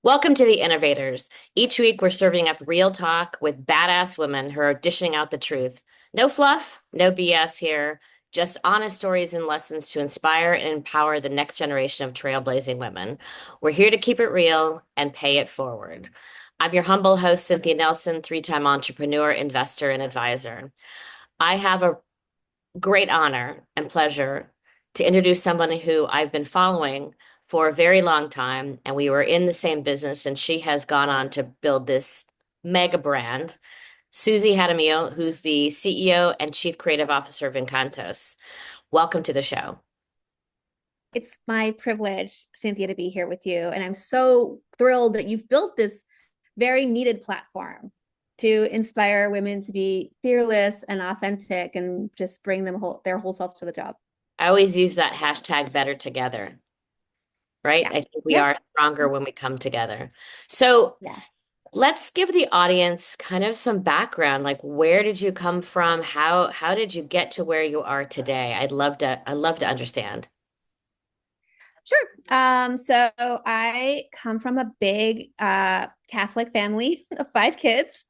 Welcome to the Innovators. Each week, we're serving up real talk with badass women who are dishing out the truth. No fluff, no BS here, just honest stories and lessons to inspire and empower the next generation of trailblazing women. We're here to keep it real and pay it forward. I'm your humble host, Cynthia Nelson, three-time entrepreneur, investor, and advisor. I have a great honor and pleasure to introduce someone who I've been following for a very long time, and we were in the same business, and she has gone on to build this mega brand. Susie Jaramillo, who's the CEO and Chief Creative Officer of Encantos. Welcome to the show. It's my privilege, Cynthia, to be here with you. And I'm so thrilled that you've built this very needed platform to inspire women to be fearless and authentic and just bring their whole selves to the job. I always use that hashtag better together, right? Yeah. I think we Yeah. are stronger when we come together. So Yeah. let's give the audience kind of some background, like where did you come from? How did you get to where you are today? I'd love to understand. Sure. So I come from a big Catholic family of five kids.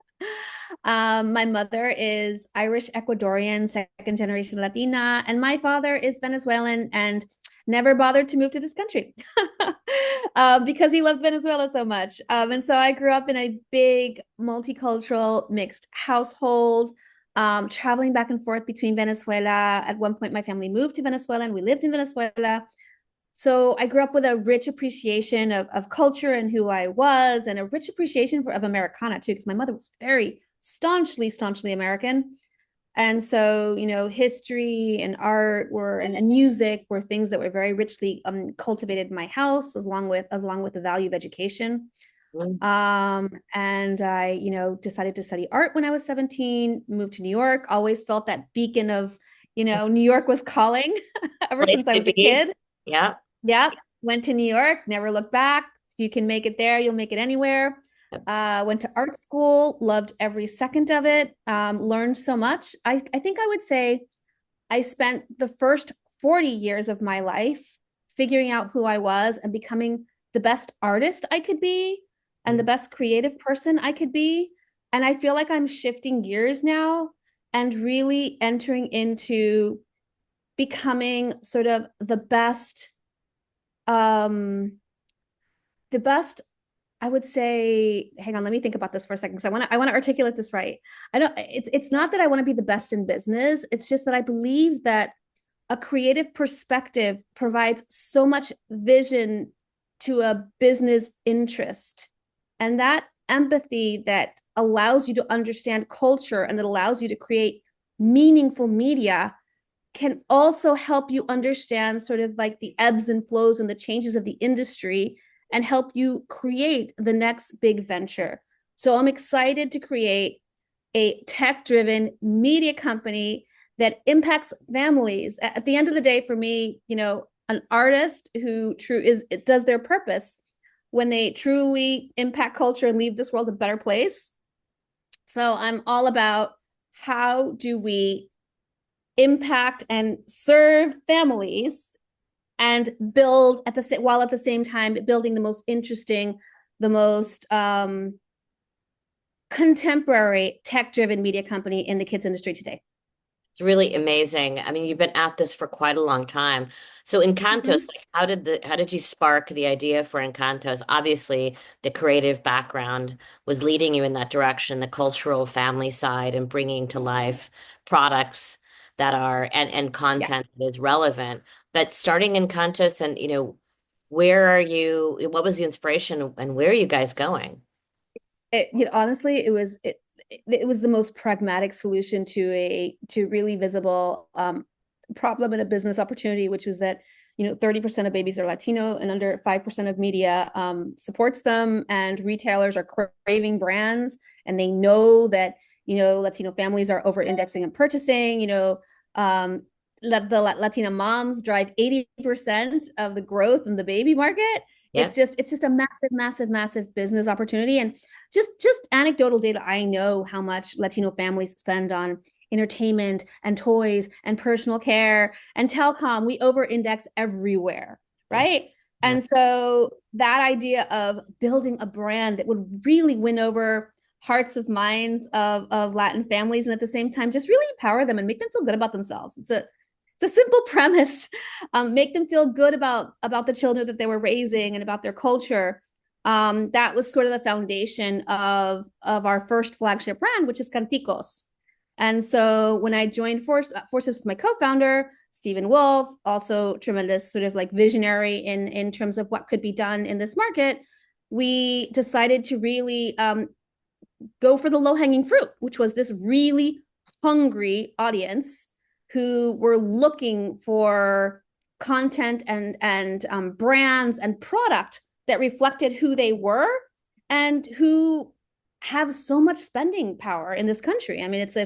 My mother is Irish Ecuadorian, second generation Latina, and my father is Venezuelan and never bothered to move to this country because he loved Venezuela so much. And so I grew up in a big multicultural mixed household, traveling back and forth between Venezuela. At one point, my family moved to Venezuela and we lived in Venezuela. So I grew up with a rich appreciation of culture and who I was, and a rich appreciation of Americana too, because my mother was very staunchly American. And so, history and art and music were things that were very richly cultivated in my house, along with the value of education. Mm. And I, decided to study art when I was 17, moved to New York, always felt that beacon of, New York was calling ever Place since I to was a be. kid. Yeah. Yeah, went to New York, never looked back. If you can make it there, you'll make it anywhere. Went to art school, loved every second of it, learned so much. I think I would say I spent the first 40 years of my life figuring out who I was and becoming the best artist I could be and the Mm. best creative person I could be. And I feel like I'm shifting gears now and really entering into becoming sort of um the best I would say, hang on, let me think about this for a second because I want to articulate this right. I don't it's not that I want to be the best in business. It's just that I believe that a creative perspective provides so much vision to a business interest. And that empathy that allows you to understand culture and that allows you to create meaningful media can also help you understand sort of like the ebbs and flows and the changes of the industry and help you create the next big venture. So I'm excited to create a tech-driven media company that impacts families. At the end of the day, for me, an artist who true is it does their purpose when they truly impact culture and leave this world a better place. So I'm all about how do we impact and serve families and build while at the same time building the most interesting, the most contemporary tech-driven media company in the kids industry today. It's really amazing. I mean, you've been at this for quite a long time. So Mm-hmm. Encantos, like how did you spark the idea for Encantos? Obviously, the creative background was leading you in that direction, the cultural family side and bringing to life products that are and Yeah. content that is relevant. But starting Encantos and, where are you? What was the inspiration and where are you guys going? Honestly, it was the most pragmatic solution to really visible problem in a business opportunity, which was that 30% of babies are Latino and under 5% of media supports them, and retailers are craving brands, and they know that Latino families are over indexing and purchasing. The Latina moms drive 80% of the growth in the baby market. Yeah. It's just a massive business opportunity. And just anecdotal data, I know how much Latino families spend on entertainment and toys and personal care and telecom. We over index everywhere, Yeah. right? Mm. And so that idea of building a brand that would really win over hearts of minds of Latin families and at the same time just really empower them and make them feel good about themselves. It's a simple premise. Make them feel good about the children that they were raising and about their culture. That was sort of the foundation of our first flagship brand, which is Canticos. And so when I joined forces with my co-founder, Stephen Wolf, also tremendous sort of like visionary in terms of what could be done in this market, we decided to really go for the low-hanging fruit, which was this really hungry audience who were looking for content and brands and product that reflected who they were and who have so much spending power in this country. I mean, it's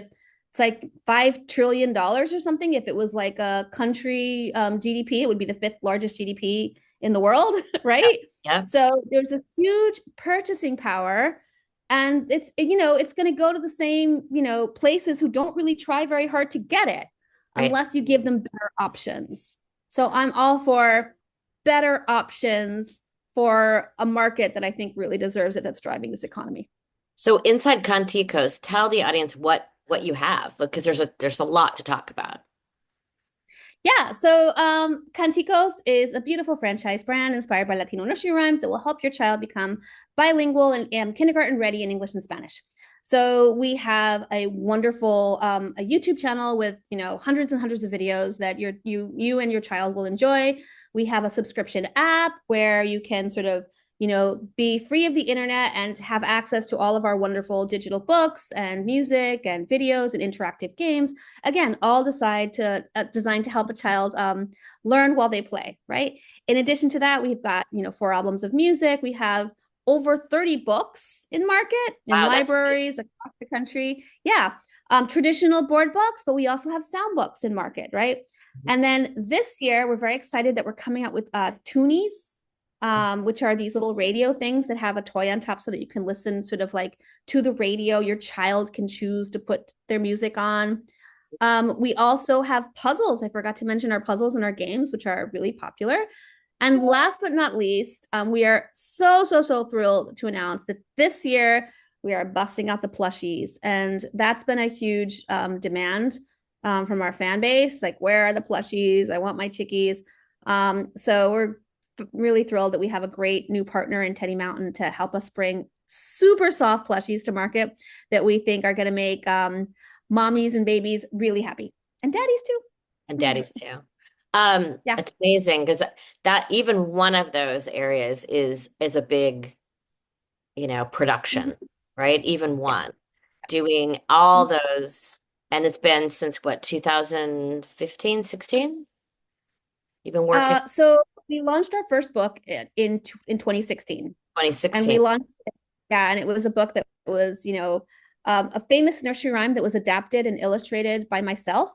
like $5 trillion or something. If it was like a country GDP, it would be the fifth largest GDP in the world, Yep. right? Yep. So there's this huge purchasing power, and it's going to go to the same places who don't really try very hard to get it Right. unless you give them better options. So I'm all for better options for a market that I think really deserves it, that's driving this economy. So inside Conticos, tell the audience what you have because there's a lot to talk about. Yeah, so Canticos is a beautiful franchise brand inspired by Latino nursery rhymes that will help your child become bilingual and kindergarten ready in English and Spanish. So we have a wonderful a YouTube channel with hundreds and hundreds of videos that you and your child will enjoy. We have a subscription app where you can sort of be free of the internet and have access to all of our wonderful digital books and music and videos and interactive games. Again, all designed to help a child learn while they play, right? In addition to that, we've got 4 albums of music. We have over 30 books in market in Wow, that's great. libraries across the country. Yeah, traditional board books, but we also have sound books in market, right? And then this year, we're very excited that we're coming out with Toonies, which are these little radio things that have a toy on top so that you can listen sort of like to the radio. Your child can choose to put their music on. We also have puzzles. I forgot to mention our puzzles and our games, which are really popular. And last but not least, we are so thrilled to announce that this year we are busting out the plushies. And that's been a huge demand from our fan base. Like, where are the plushies? I want my chickies. So we're really thrilled that we have a great new partner in Teddy Mountain to help us bring super soft plushies to market that we think are going to make mommies and babies really happy, and daddies And too. daddies too. Yeah. It's amazing because that even one of those areas is a big, production, Mhm. right? Even Yeah. one doing all Mhm. those, and it's been since what, 2015, 16? You've been working So we launched our first book in 2016, and we 2016. launched yeah, and it was a book that was a famous nursery rhyme that was adapted and illustrated by myself.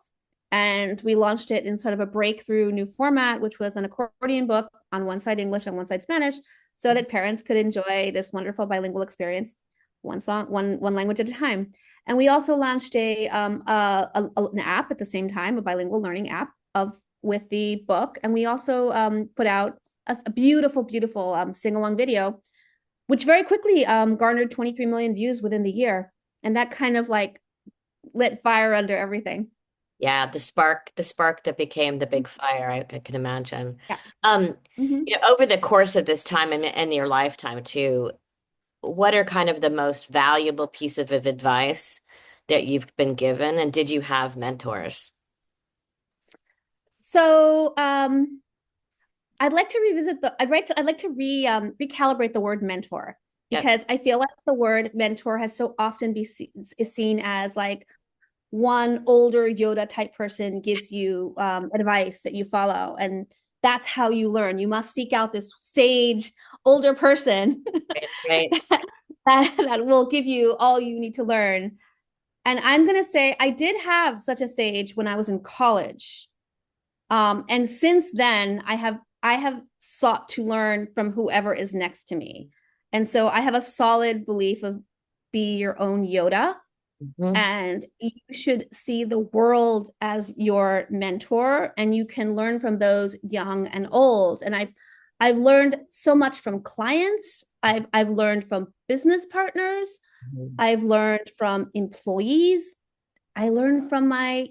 And we launched it in sort of a breakthrough new format, which was an accordion book on one side English and one side Spanish, so that parents could enjoy this wonderful bilingual experience, one language at a time. And we also launched an app at the same time, a bilingual learning app of with the book. And we also put out a beautiful sing along video, which very quickly garnered 23 million views within the year. And that kind of like lit fire under everything. Yeah, the spark that became the big fire, I can imagine. Yeah. Um, Mm-hmm. over the course of this time and your lifetime too, what are kind of the most valuable piece of advice that you've been given? And did you have mentors? So I'd like to revisit the I'd like to recalibrate the word mentor, Yep. because I feel like the word mentor has so often is seen as like one older Yoda type person gives you advice that you follow, and that's how you learn. You must seek out this sage older person Right, right. that will give you all you need to learn. And I'm going to say I did have such a sage when I was in college. And since then, I have sought to learn from whoever is next to me. And so I have a solid belief of be your own Yoda, Mhm. and you should see the world as your mentor, and you can learn from those young and old. And I've learned so much from clients. I've learned from business partners. Mhm. I've learned from employees. I learned from my,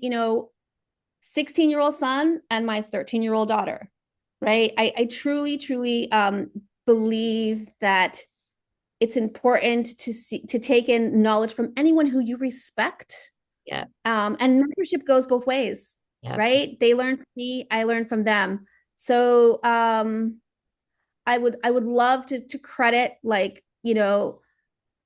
16-year-old son and my 13-year-old daughter, right? I truly, truly believe that it's important to take in knowledge from anyone who you respect. Yeah. And mentorship goes both ways, Yeah. right? They learn from me, I learn from them. So I would love to credit like,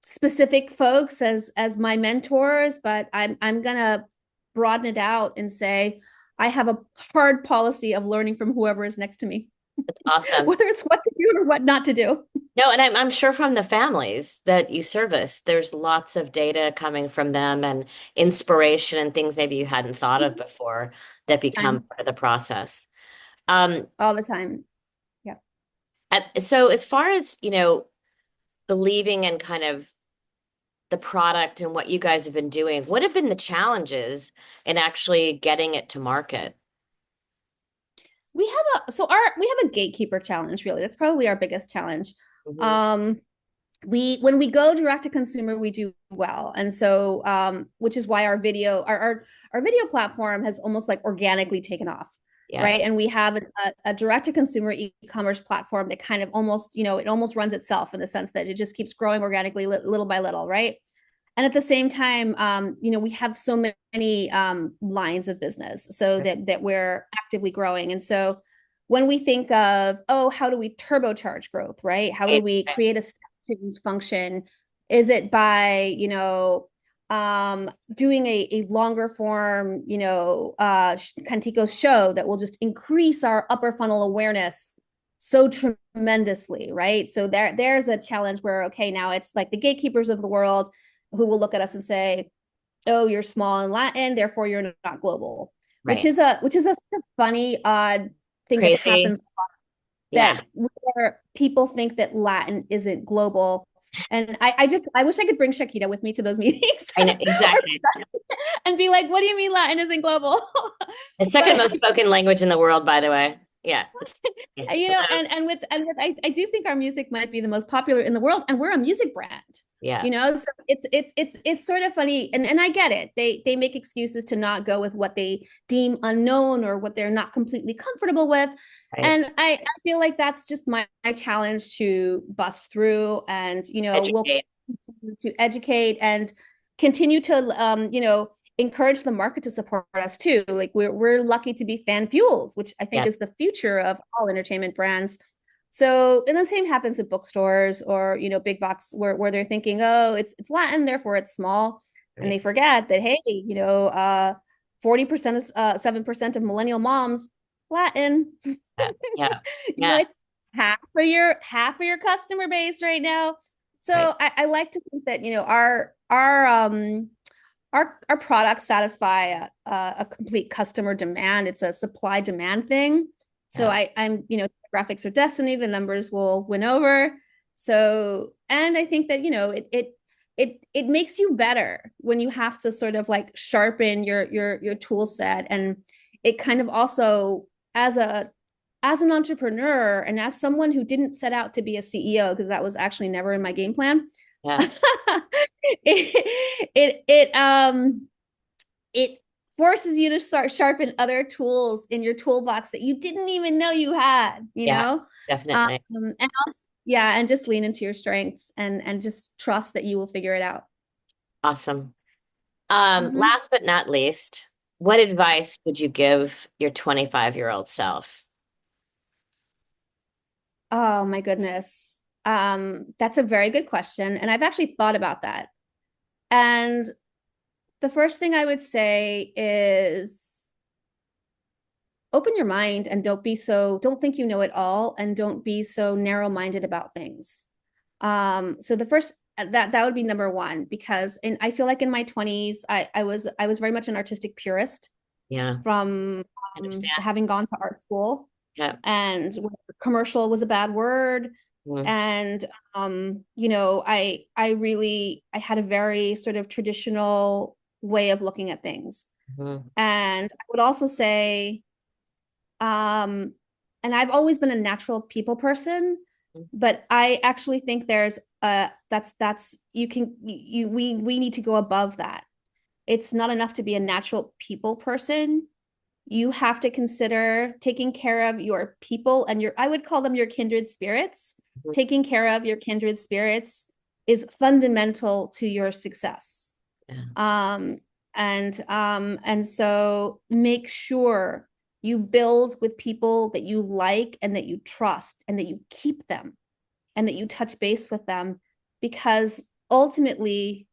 specific folks as my mentors, but I'm gonna broaden it out and say I have a hard policy of learning from whoever is next to me, It's awesome. whether it's what to do or what not to do. No, and I'm sure from the families that you service, there's lots of data coming from them and inspiration and things maybe you hadn't thought of before that become Time, part of the process. Um, all the time. Yeah. so as far as, believing in kind of the product and what you guys have been doing, what have been the challenges in actually getting it to market? We have a gatekeeper challenge, really. That's probably our biggest challenge. Hmm. Um, we when we go direct to consumer, we do well. And so which is why our video platform has almost like organically taken off. Yeah. Right. And we have a direct to consumer e-commerce platform that kind of almost, it almost runs itself in the sense that it just keeps growing organically little by little. Right. And at the same time, we have so many lines of business so that we're actively growing. And so when we think of, oh, how do we turbocharge growth, right? How do Right. we Right. create a step change function? Is it by, doing a longer form, Cantico's show that will just increase our upper funnel awareness so tremendously, right? So there's a challenge where, okay, now it's like the gatekeepers of the world who will look at us and say, "Oh, you're small in Latin, therefore you're not global," which Right. is a sort of funny, odd thing that Crazy. happens Yeah. that where people think that Latin isn't global. And I wish I could bring Shakira with me to those meetings I know or, exactly. and be like, "What do you mean Latin isn't global?" The second But most spoken language in the world, by the way. Yeah. Yeah. Hello. and with I do think our music might be the most popular in the world, and we're a music brand. Yeah. So it's sort of funny, and I get it. They make excuses to not go with what they deem unknown or what they're not completely comfortable with, Right. and I feel like that's just my challenge to bust through, and we'll Educate. continue to educate and continue to encourage the market to support us too. Like we're lucky to be fan fueled, which I think Yes. is the future of all entertainment brands. So, and the same happens at bookstores or big box where they're thinking, oh, it's Latin, therefore it's small, and Right. they forget that, hey, 40% of 7% of millennial moms Latin. Yeah. Yeah. Yeah. It's half of your customer base right now. So Right. I like to think that our products satisfy a complete customer demand. It's a supply demand thing. So Yeah. I'm graphics are destiny. The numbers will win over. So, and I think that it makes you better when you have to sort of like sharpen your tool set, and it kind of also as an entrepreneur and as someone who didn't set out to be a CEO, because that was actually never in my game plan. Yeah. it forces you to start sharpen other tools in your toolbox that you didn't even know you had, Yeah. Definitely. and also, yeah, and just lean into your strengths and just trust that you will figure it out. Awesome. Mhm. Last but not least, what advice would you give your 25-year-old self? Oh my goodness. That's a very good question, and I've actually thought about that. And the first thing I would say is open your mind and don't think you know it all, and don't be so narrow-minded about things. So the first that would be number one, because I feel like in my 20s I was very much an artistic purist Yeah. from I understand. having gone to art school, Yeah. and commercial was a bad word. Mm-hmm. And I had a very sort of traditional way of looking at things. Mm-hmm. And I would also say, um, and I've always been a natural people person, but I actually think there's that's you can you we need to go above that. It's not enough to be a natural people person. You have to consider taking care of your people and your, I would call them your kindred spirits. Taking care of your kindred spirits is fundamental to your success. Yeah. Um, and so make sure you build with people that you like and that you trust and that you keep them and that you touch base with them, because ultimately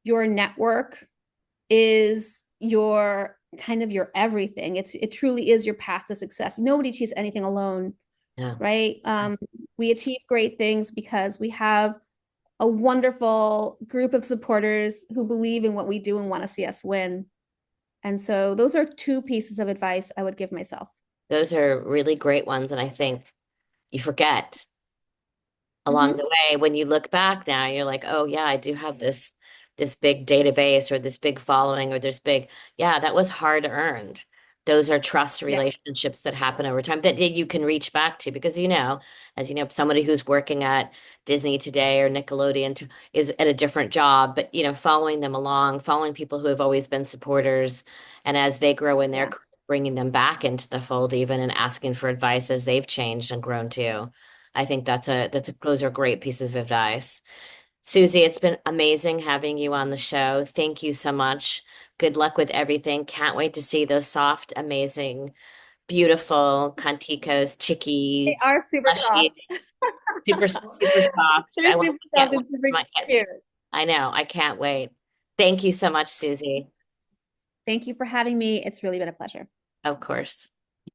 your network is your kind of your everything. It truly is your path to success. Nobody achieves anything alone, Yeah. right? We achieve great things because we have a wonderful group of supporters who believe in what we do and want to see us win. And so those are two pieces of advice I would give myself. Those are really great ones. And I think you forget along Mm-hmm. the way when you look back now, you're like, oh yeah, I do have this big database or this big following or this big, yeah, that was hard earned. Those are trust Yeah, relationships that happen over time that you can reach back to because as you know, somebody who's working at Disney today or Nickelodeon is at a different job, but following them along, following people who have always been supporters, and as they grow in their yeah. career, bringing them back into the fold even and asking for advice as they've changed and grown too. I think those are great pieces of advice. Susie, it's been amazing having you on the show. Thank you so much. Good luck with everything. Can't wait to see those soft, amazing, beautiful Conticos, They chicky, are super mushy, soft. super, super soft. They're super Can't soft wait and super for my, cute. I know, I can't wait. Thank you so much, Susie. Thank you for having me. It's really been a pleasure. Of course.